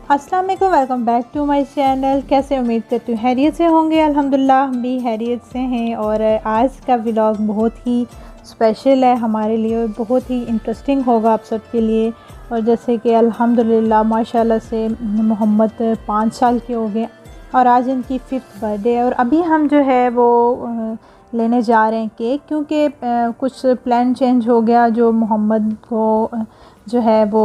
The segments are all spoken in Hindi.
अस्सलाम वालेकुम, welcome back to my channel. कैसे उम्मीद करती हूँ हैरियत से होंगे। अल्हम्दुलिल्लाह हम भी हैरियत से हैं। और आज का व्लॉग बहुत ही स्पेशल है हमारे लिए और बहुत ही इंटरेस्टिंग होगा आप सबके लिए। और जैसे कि अल्हम्दुलिल्लाह माशाल्लाह से मोहम्मद 5 साल के हो गए और आज इनकी 5th बर्थडे है। और अभी हम जो है वो लेने जा रहे हैं केक, क्योंकि कुछ प्लान चेंज हो गया। जो मोहम्मद को जो है वो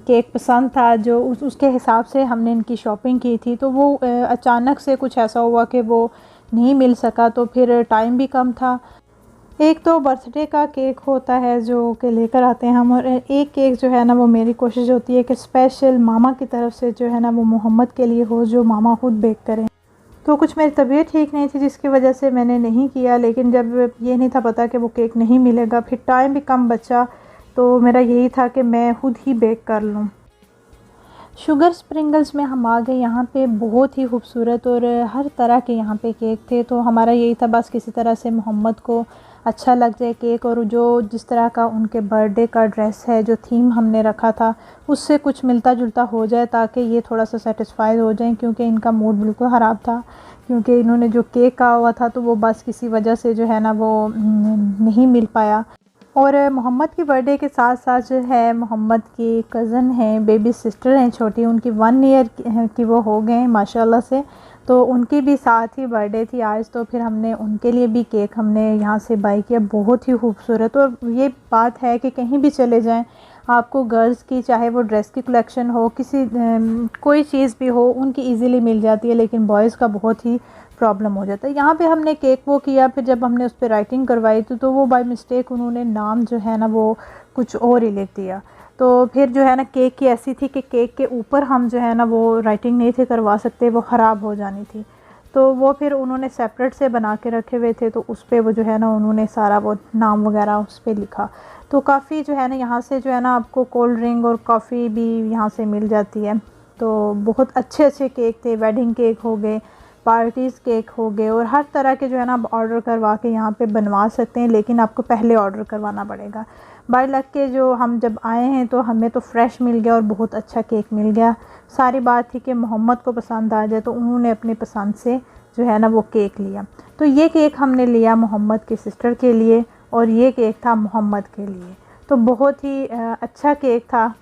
केक पसंद था, जो उसके हिसाब से हमने इनकी शॉपिंग की थी, तो वो अचानक से कुछ ऐसा हुआ कि वो नहीं मिल सका। तो फिर टाइम भी कम था। एक तो बर्थडे का केक होता है जो कि लेकर आते हैं हम, और एक केक जो है ना वो मेरी कोशिश होती है कि स्पेशल मामा की तरफ से जो है ना वो मोहम्मद के लिए हो, जो मामा खुद बेक करें। तो कुछ मेरी तबीयत ठीक नहीं थी जिसकी वजह से मैंने नहीं किया। लेकिन जब ये नहीं था पता कि वो केक नहीं मिलेगा, फिर टाइम भी कम बचा, तो मेरा यही था कि मैं खुद ही बेक कर लूँ। शुगर स्प्रिंगल्स में हम आ गए। यहाँ पे बहुत ही खूबसूरत और हर तरह के यहाँ पे केक थे। तो हमारा यही था बस किसी तरह से मोहम्मद को अच्छा लग जाए केक, और जो जिस तरह का उनके बर्थडे का ड्रेस है, जो थीम हमने रखा था, उससे कुछ मिलता जुलता हो जाए ताकि ये थोड़ा सा सेटिस्फाइड हो जाएं। क्योंकि इनका मूड बिल्कुल ख़राब था, क्योंकि इन्होंने जो केक कहा हुआ था तो वो बस किसी वजह से जो है ना वो नहीं मिल पाया। और मोहम्मद की बर्थडे के साथ साथ जो है मोहम्मद की कज़न हैं, बेबी सिस्टर हैं छोटी, उनकी 1 ईयर की वो हो गए हैं माशाल्लाह से। तो उनकी भी साथ ही बर्थडे थी आज। तो फिर हमने उनके लिए भी केक हमने यहाँ से बाई किया। बहुत ही खूबसूरत। और ये बात है कि कहीं भी चले जाएं, आपको गर्ल्स की चाहे वो ड्रेस की कलेक्शन हो, किसी कोई चीज़ भी हो, उनकी इजीली मिल जाती है। लेकिन बॉयज़ का बहुत ही प्रॉब्लम हो जाता है। यहाँ पे हमने केक वो किया, फिर जब हमने उस पर राइटिंग करवाई तो वो बाय मिस्टेक उन्होंने नाम जो है ना वो कुछ और ही लिख दिया। तो फिर जो है ना केक की ऐसी थी कि केक के ऊपर हम जो है ना वो राइटिंग नहीं थे करवा सकते, वो ख़राब हो जानी थी। तो वो फिर उन्होंने सेपरेट से बना के रखे हुए थे, तो उस पर वो जो है ना उन्होंने सारा वो नाम वगैरह उस पर लिखा। तो काफ़ी जो है ना यहाँ से जो है ना आपको कोल्ड ड्रिंक और कॉफ़ी भी यहाँ से मिल जाती है। तो बहुत अच्छे अच्छे केक थे। वेडिंग केक हो गए, पार्टीज़ केक हो गए, और हर तरह के जो है ना आप ऑर्डर करवा के यहाँ पे बनवा सकते हैं। लेकिन आपको पहले ऑर्डर करवाना पड़ेगा। बाय लक के जो हम जब आए हैं तो हमें तो फ्रेश मिल गया और बहुत अच्छा केक मिल गया। सारी बात थी कि मोहम्मद को पसंद आ जाए, तो उन्होंने अपनी पसंद से जो है ना वो केक लिया। तो ये केक हमने लिया मोहम्मद की सिस्टर के लिए, और ये केक था मोहम्मद के लिए। तो बहुत ही अच्छा केक था।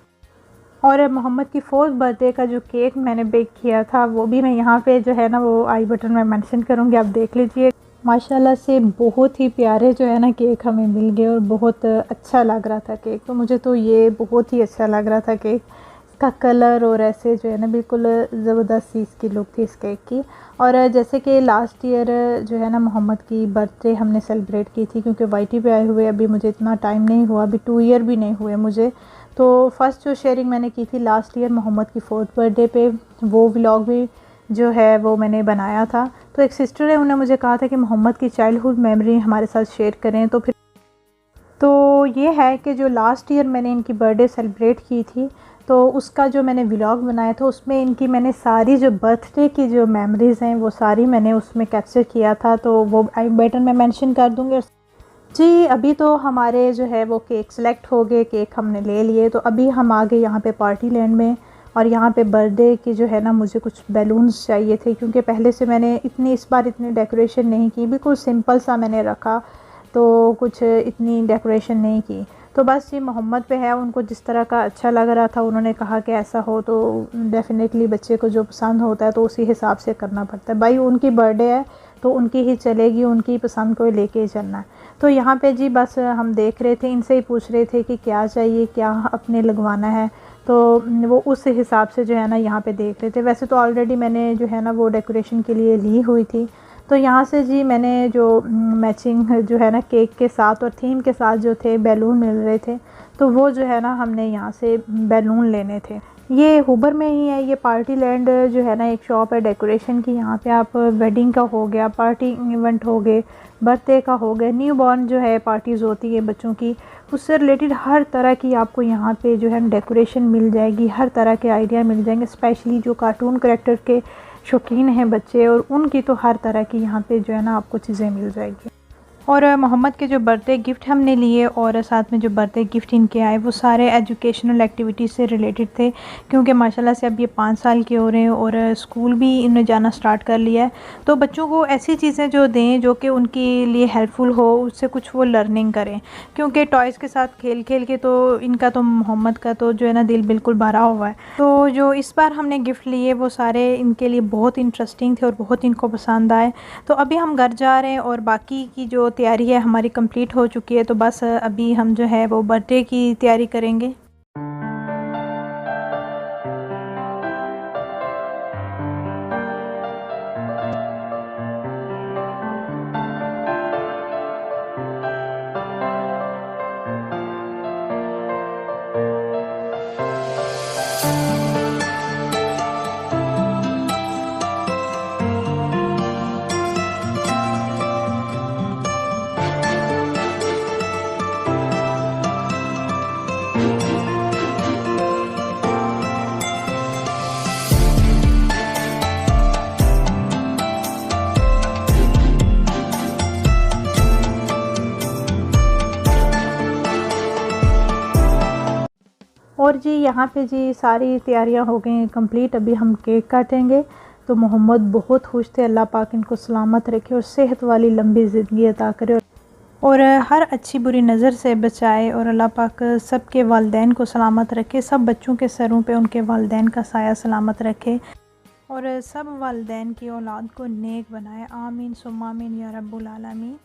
और मोहम्मद की 4th बर्थडे का जो केक मैंने बेक किया था वो भी मैं यहाँ पे जो है ना वो आई बटन में मेंशन करूँगी, आप देख लीजिए। माशाल्लाह से बहुत ही प्यारे जो है ना केक हमें मिल गए और बहुत अच्छा लग रहा था केक। तो मुझे तो ये बहुत ही अच्छा लग रहा था केक, इसका कलर और ऐसे जो है ना बिल्कुल ज़बरदस्त सी इसकी लुक थी इस केक की। और जैसे कि लास्ट ईयर जो है ना मोहम्मद की बर्थडे हमने सेलिब्रेट की थी, क्योंकि वाईटी पे आए हुए अभी मुझे इतना टाइम नहीं हुआ, अभी 2 ईयर भी नहीं हुए मुझे। तो फर्स्ट जो शेयरिंग मैंने की थी लास्ट ईयर मोहम्मद की 4th बर्थडे पे, वो व्लॉग भी जो है वो मैंने बनाया था। तो एक सिस्टर है, उन्होंने मुझे कहा था कि मोहम्मद की चाइल्डहुड मेमोरी हमारे साथ शेयर करें। तो ये है कि जो लास्ट ईयर मैंने इनकी बर्थडे सेलिब्रेट की थी, तो उसका जो मैंने व्लॉग बनाया था उसमें इनकी मैंने सारी जो बर्थडे की जो मेमोरीज़ हैं वो सारी मैंने उसमें कैप्चर किया था। तो वो आई बटन में मेंशन कर दूँगी। जी अभी तो हमारे जो है वो केक सेलेक्ट हो गए, केक हमने ले लिए। तो अभी हम आ गए यहाँ पे पार्टी लैंड में। और यहाँ पे बर्थडे की जो है ना मुझे कुछ बैलून्स चाहिए थे, क्योंकि पहले से मैंने इस बार इतनी डेकोरेशन नहीं की, बिल्कुल सिंपल सा मैंने रखा, तो कुछ इतनी डेकोरेशन नहीं की। तो बस ये मोहम्मद पे है, उनको जिस तरह का अच्छा लग रहा था उन्होंने कहा कि ऐसा हो। तो डेफ़िनेटली बच्चे को जो पसंद होता है तो उसी हिसाब से करना पड़ता है। भाई उनकी बर्थडे है तो उनकी ही चलेगी, उनकी पसंद को लेके ही चलना है। तो यहाँ पे जी बस हम देख रहे थे, इनसे ही पूछ रहे थे कि क्या चाहिए, क्या अपने लगवाना है। तो वो उस हिसाब से जो है ना यहाँ पे देख रहे थे। वैसे तो ऑलरेडी मैंने जो है ना वो डेकोरेशन के लिए ली हुई थी। तो यहाँ से जी मैंने जो मैचिंग जो है ना केक के साथ और थीम के साथ जो थे बैलून मिल रहे थे, तो वो जो है ना हमने यहाँ से बैलून लेने थे। ये हुबर में ही है, ये पार्टी लैंड जो है ना एक शॉप है डेकोरेशन की। यहाँ पे आप वेडिंग का हो गया, पार्टी इवेंट हो गए, बर्थडे का हो गया, न्यू बॉर्न जो है पार्टीज़ होती है बच्चों की, उससे रिलेटेड हर तरह की आपको यहाँ पे जो है डेकोरेशन मिल जाएगी। हर तरह के आइडिया मिल जाएंगे, स्पेशली जो कार्टून करेक्टर के शौकीन हैं बच्चे, और उनकी तो हर तरह की यहाँ पे जो है ना आपको चीज़ें मिल जाएगी। और मोहम्मद के जो बर्थडे गिफ्ट हमने लिए और साथ में जो बर्थडे गिफ्ट इनके आए वो सारे एजुकेशनल एक्टिविटी से रिलेटेड थे, क्योंकि माशाल्लाह से अब ये 5 साल के हो रहे हैं और स्कूल भी इन्होंने जाना स्टार्ट कर लिया है। तो बच्चों को ऐसी चीज़ें जो दें जो कि उनके लिए हेल्पफुल हो, उससे कुछ वो लर्निंग करें, क्योंकि टॉयज़ के साथ खेल खेल के तो इनका तो मोहम्मद का तो जो है ना दिल बिल्कुल भरा हुआ है। तो जो इस बार हमने गिफ्ट लिए वो सारे इनके लिए बहुत इंटरेस्टिंग थे और बहुत इनको पसंद आए। तो अभी हम घर जा रहे हैं और बाकी की जो तैयारी है हमारी कंप्लीट हो चुकी है, तो बस अभी हम जो है वो बर्थडे की तैयारी करेंगे। और जी यहाँ पे जी सारी तैयारियाँ हो गई हैं कंप्लीट। अभी हम केक काटेंगे। तो मोहम्मद बहुत खुश थे, अल्लाह पाक इनको सलामत रखे और सेहत वाली लंबी ज़िंदगी अता करे और हर अच्छी बुरी नज़र से बचाए और अल्लाह पाक सब के वालिदैन को सलामत रखे, सब बच्चों के सरों पे उनके वालिदैन का साया सलामत रखे और सब वालिदैन की औलाद को नेक बनाए। आमीन सुम्मा आमीन या रब्बुल आलमीन।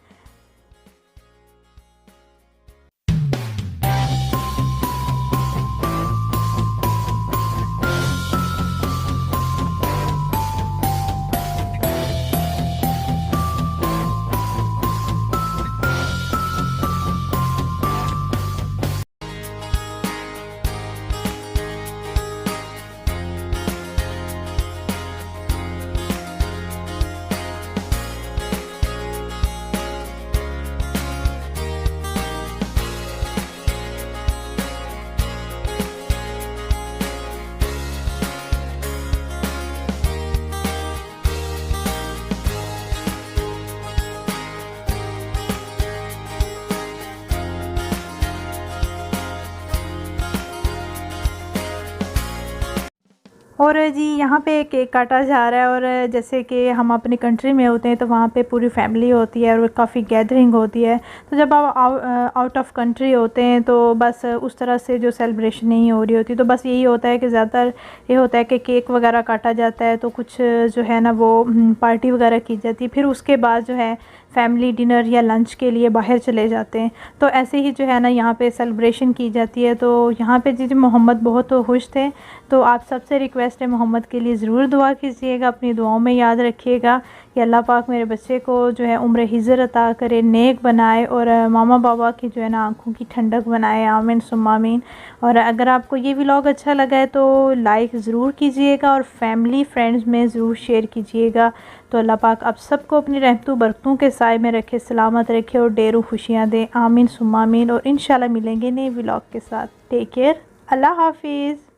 और जी यहाँ पे केक काटा जा रहा है और जैसे कि हम अपनी कंट्री में होते हैं तो वहाँ पे पूरी फैमिली होती है और काफ़ी गैदरिंग होती है। तो जब आप आउट ऑफ कंट्री होते हैं तो बस उस तरह से जो सेलिब्रेशन नहीं हो रही होती, तो बस यही होता है कि ज़्यादातर ये होता है कि केक वगैरह काटा जाता है, तो कुछ जो है ना वो पार्टी वगैरह की जाती है, फिर उसके बाद जो है फैमिली डिनर या लंच के लिए बाहर चले जाते हैं। तो ऐसे ही जो है ना यहाँ पे सेलिब्रेशन की जाती है। तो यहाँ पे जी मोहम्मद बहुत खुश थे। तो आप सबसे रिक्वेस्ट है मोहम्मद के लिए ज़रूर दुआ कीजिएगा, अपनी दुआओं में याद रखिएगा कि अल्लाह पाक मेरे बच्चे को जो है उम्र हिज़्र अता करे, नेक बनाए और मामा बाबा की जो है ना आँखों की ठंडक बनाए। आमीन सुम्मा आमीन। और अगर आपको ये व्लॉग अच्छा लगा है तो लाइक ज़रूर कीजिएगा और फैमिली फ्रेंड्स में ज़रूर शेयर कीजिएगा। तो अल्लाह पाक आप सबको अपनी रहमतों बरकतों के साए में रखे, सलामत रखे और ढेरों खुशियाँ दे। आमीन सुम्मा आमीन। और इंशाल्लाह मिलेंगे नए व्लॉग के साथ। Take care. अल्लाह हाफिज़।